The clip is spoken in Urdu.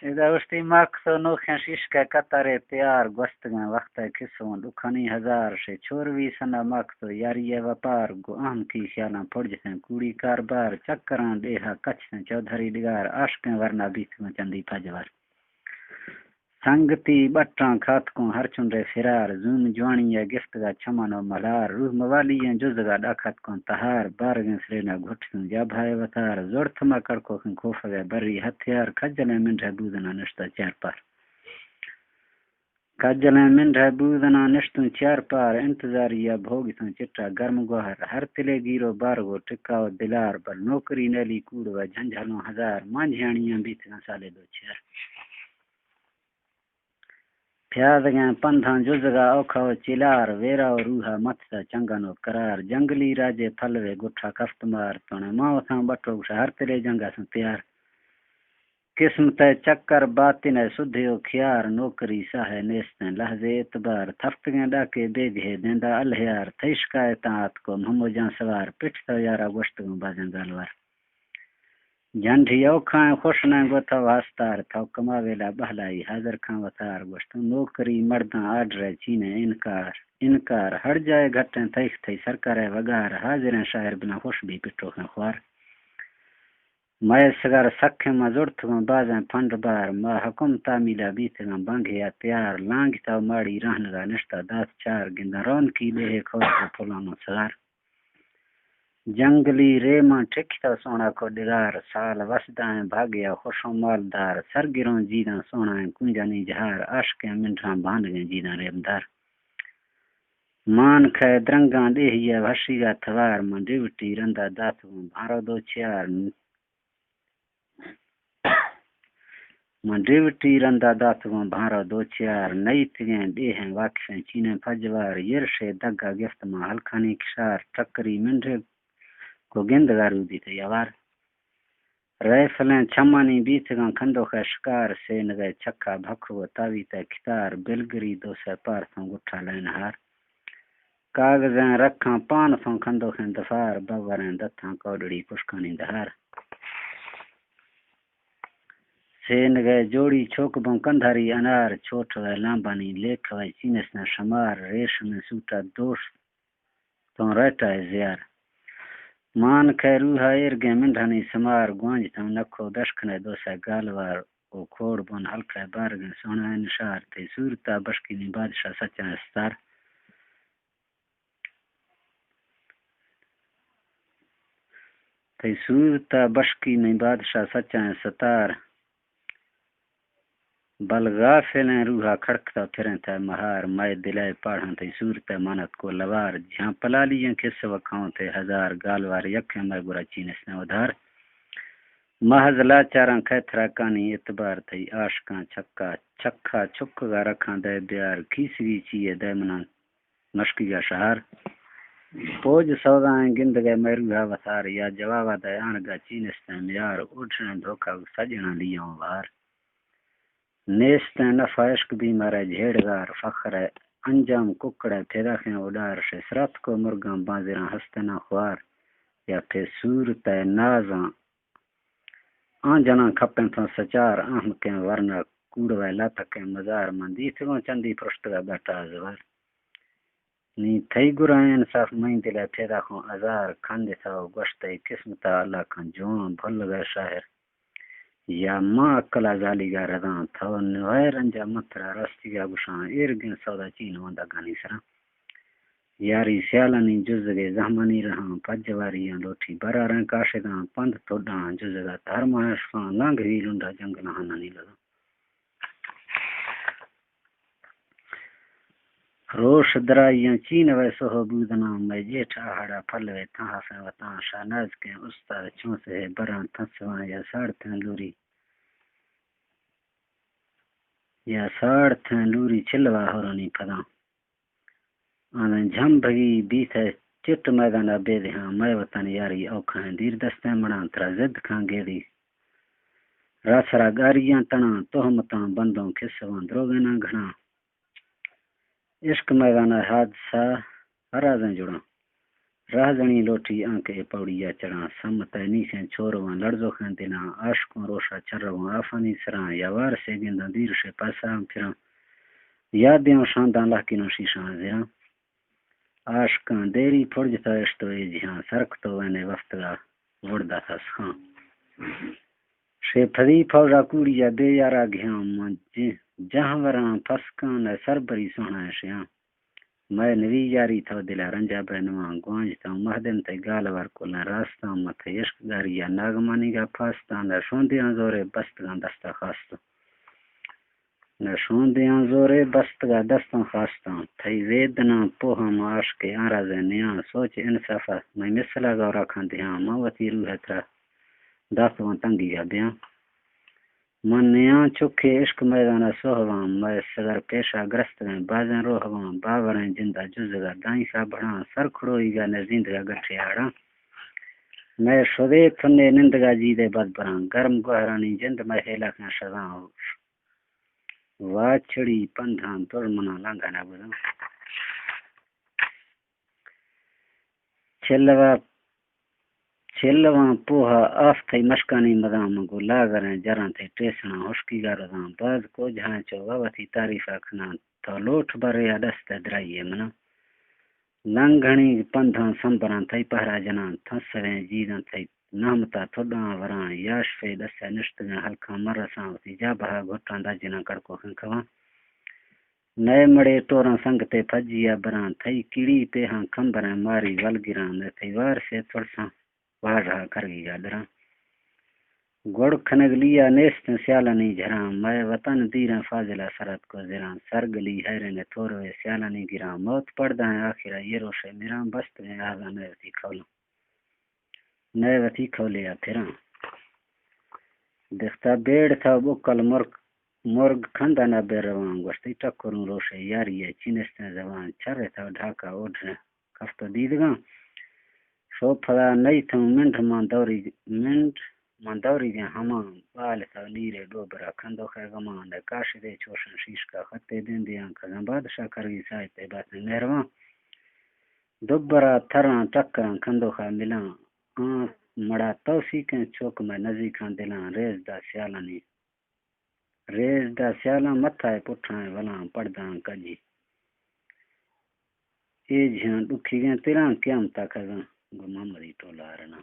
إذا وشتي ماكثو نوخن شيشكا كتاري تيار گوستگن وقت کسون دکھانی ہزار سے چوروی سنا ماکثو یاری وپار گو اہم کی خیالاں پڑجسن کوڑی کاربار چکران دیہا کچھن چودھری ڈگار عاشقیں ورنہ بیتھوں چندی پجوار سنگتی بٹاں کھات کو ہر چنرے فرار زوم جوانی یا گفت کا چمن و ملار روح موالی جزگا ڈاکھت کو تہار بارگن سرینا گھٹوں جا بھائی وتار زورت ما کر کو خوف گئے بری ہتھیار کجل منڈ بودنا نشتا چار پار کجل منڈ بودنا نشتوں چار پار انتظار یا بھوگتوں چٹا گرم گوہر ہر تلے گیرو بارگو ٹکاو دلار بل نوکری نیلی کوڑ و جھنجھلوں ہزار مانجھیانیاں بیتنا سالے دو چار پیادگاں پندھاں جزگا اوکھاو چلار ویرا و روحا متسا چنگانو قرار جنگلی راجے پھلوے گٹھا کفت مار تونے ماں تھاں بٹو گٹھا ہر تلے جنگا سن تیار قسمت چکر باطن سدھیو کھیار نوکری ساہے نیستن لحظے اعتبار تھفتگاں ڈاکے بے گھے دیندا الہیار تھئی شکایتات کو ہمو جاں سوار پٹھ تو یارا گوشتگوں بازن گالوار جنڈی اوکھائیں خوشنیں گوتھا واسطار تھو کماویلا بہلائی حاضر کھاں وطار گوشتوں نوکری مرداں آڈر چینے انکار ہڑ جائے گھٹیں تھیخ تھی سرکارے وگار حاضریں شاعر بنا خوش بھی پٹو ہیں خوار میں سگر سکھیں مزورتھوں بازیں پھنڈ بار ما حکم تعمیلہ بیتگاں بانگھیا تیار لانگ تاو ماڑی رہنگا نشتا دات چار گندہ رون کی لے کھوڑ کو پھولانو سگار جنگلی ریماں ٹھکتا سونا کو ڈگار سال وسدائیں بھاگیا خوشوں مالدار سرگروں جیداں سونائیں کنجانی جہار عاشقیں منڈھاں باندگیں جیداں ریمدار مان کھے درنگاں دیہیا بھشیگا تھوار من ڈیوٹی رندہ داتوں بھارو دو چیار من ڈیوٹی رندہ داتوں بھارو دو چیار نئی تگیں دیہیں واقفیں چینے پھجوار یرشے دگا گفت ماں ہلکھانی کشار ٹکری منڈھے کو گند گارو دی تھی یوار ریفلیں چھمانی بیتگاں کھندو کا شکار سے نگے چھکا بھکھو تاوی تے کتار بلگری دو سے پار تھوں گٹھا لین ہار کاغذیں رکھاں پان تھوں کھندو خیں دفار بوریں دتھاں کوڈڑی پشکانی دہار سے نگے جوڑی چھوک بوں کندھاری انار چھوٹ وے لامبانی لیکھ وے چینس نہ شمار ریش میں سوٹا دوست تو رہتا ہے زیار مان خیروہا ارگے منڈھانی سمار گوانج تھوں نکھو دشکنے دو سے گالوار او کھوڑ بون ہلکے بارگن سونا نشار تھی صورتا بشکینی بادشاہ سچا ستار تھی صورتا بشکینی بادشاہ سچا ستار بل غافلیں روحا کھڑکتا پھریں تھے مہار مائے دلائے پاڑھاں تھی صورت مانت کو لوار جہاں پلالیاں کس وکھاؤں تھے ہزار گالوار یکھیں میں برا چینس نے ادھار محض لاچاراں کھیترا کانی اعتبار تھی عاشقاں چھکا چھک گا رکھاں دے بیار کھیسوی چیئے دے مناں مشکی گا شہار پوج سودائیں گند گئے میروہا وثار یا جوابہ دے آنگا چینس نے میار اٹھنے دھوکا سجنا لیوں وار نیستیں نفع عشق بھی مرے جھیڑگار فخر انجام ککڑے پھیراخیں اڈار شسرت کو مرگاں بازراں ہستنا خوار یا پھر صورت نازاں آنجنا کھپیں تھوں سچار احمقیں ورنہ کوڑوے لاتکیں مزار مندی تھگوں چندی پرشتگا بیٹا زوار نی تھئی گرائیں انصاف مہیں دلے پھیراخوں ازار کھندے تھاو گوشتے قسمتا اللہ کھن جوان بھل گئے شاہر یا ماں اکلا زالی گا ردان تھو نوائر انجا مترا رستی گا گشان ارگن سودا چین وندہ گانی سران یاری سیالانی جزگے زہمانی رہاں پجواریاں لوٹھی براریں کاشداں پند توڑاں جزگا تھرماں شفاں لانگ ہی لنڈا جنگ نہانا نہیں لگا روش درائیاں چین ویسو ہو بودنا میں جیٹھ آہڑا پھلوے تھاں سے وطان شاناز کے استاد چون سے بران تھنسواں یا ساڑتیں لوری یا ساڑتیں لوری چلوا ہورانی پھداں آنن جھم بھگی بیت ہے چٹ میدانہ بے دہاں میں وطن یاری اوکھائیں دیر دستیں مڑاں ترا زد کھاں گیڑی راسرا گاریاں تناں تہمتاں بندوں کھسواں دروگنا گھنا عشق میدانہ حادثہ ہرازیں جڑاں راہزنی لوٹھی آنکھیں پوڑیا چڑھا سمت نیسیں چھورواں لڑزو خان دینا عاشقوں روشا چرواں آفانی سراں یوار سے گنداں دیر سے پاساں پھراں یادیاں شانداں لاکینوں شیشاں زیراں عاشقاں دیری پھڑجتا اشتو اے جہاں سرک تو وینے وفتگا وڑدا تھا سخاں شے پھری پھوڑا کوڑیا دے یارا گھیاں جہاں وراں پھسکاں نے سربری سونا شیاں میں نوی یاری تھا دلا رنجا بینواں گوانج تھا مہدن تے گالوار کولن راستاں متھے عشق گاریا ناگمانی گا پھاستاں نہ شوندیاں زورے بستگاں دستا خواستاں نہ شوندیاں زورے بستگا دستاں خواستاں تھئی ویدنا پوہم عاشق آراز نیاں سوچ انصافا میں مثلا گورا کھاندیاں موتی روح ترا دستواں تنگی گا بیاں من نیاں چکے عشق میدانہ سوہواں میں صدر پیشہ گرست گئیں بازن روہواں باوریں جندہ جزگا دائیں سا بڑھاں سر کھڑوئی گا نزیندگا گٹھے آڑاں میں شدے تھنے نندگا جیدے بد براں گرم گوہرانی جند میں ہیلا کھاں شداں واچڑی پندھاں توڑ منا لانگا نہ بوداں چھلواں پوہا آف تھئی مشکانی مدام گو لاغریں جراں تھئی ٹیسنا ہشکی گارداں باز کو جہاں چو ووتی تعریف آکھنا تو لوٹ بریا دست درائیے منا لنگھنی پندھاں سمبراں تھئی پہرا جناں تھسویں جیداں تھئی نامتا تھوڑاں وراں یاش فے دسے نشتگاں ہلکاں مرساں ہوتی جا بہا گھٹاں دجناں کڑکو کھنکھواں نئے مڑے ٹوراں سنگ تے پھجیا براں تھئی کیڑی پہ ہاں کھمبراں ماری ولگراں نے تھئی وار سے تھوڑساں واڑا کرگی گادراں گڑ کھنگ لیا نیست سیالانی جھراں میں وطن دیراں فاضلہ سرت کو زراں سرگلی حیرے نے تھوروے سیالانی گراں موت پڑداں آخرہ یہ روشے میراں بست میں آگا نئے وتی کھولیا پھراں دختہ بیڑ تھا بکل مرگ کھندا نہ بے رواں گوشتی ٹکروں روشے یاری ہے چینستیں زبان چھرے تھا ڈھاکا اوڑھنے کفتو دیدگاں شو پھلا نہیں تھا منڈ مان دوری گیا ہمان بال تھا لیرے ڈوبرا کھندو خے گمان دے کاش دے چوشن شیش کا خطے دین دیاں کھگاں بادشاہ کرگی سائتے بات مہرواں دوبرا تھراں ٹکراں کھندو خا ملاں مڑا توسیقیں چوک میں نزدیکاں دلاں ریز دا سیالاں متھائے پٹھائیں ولاں پڑداں کجی اے جہاں دکھی گئیں تیراں قیامتا کھگاں گو محمدی ٹولا رنا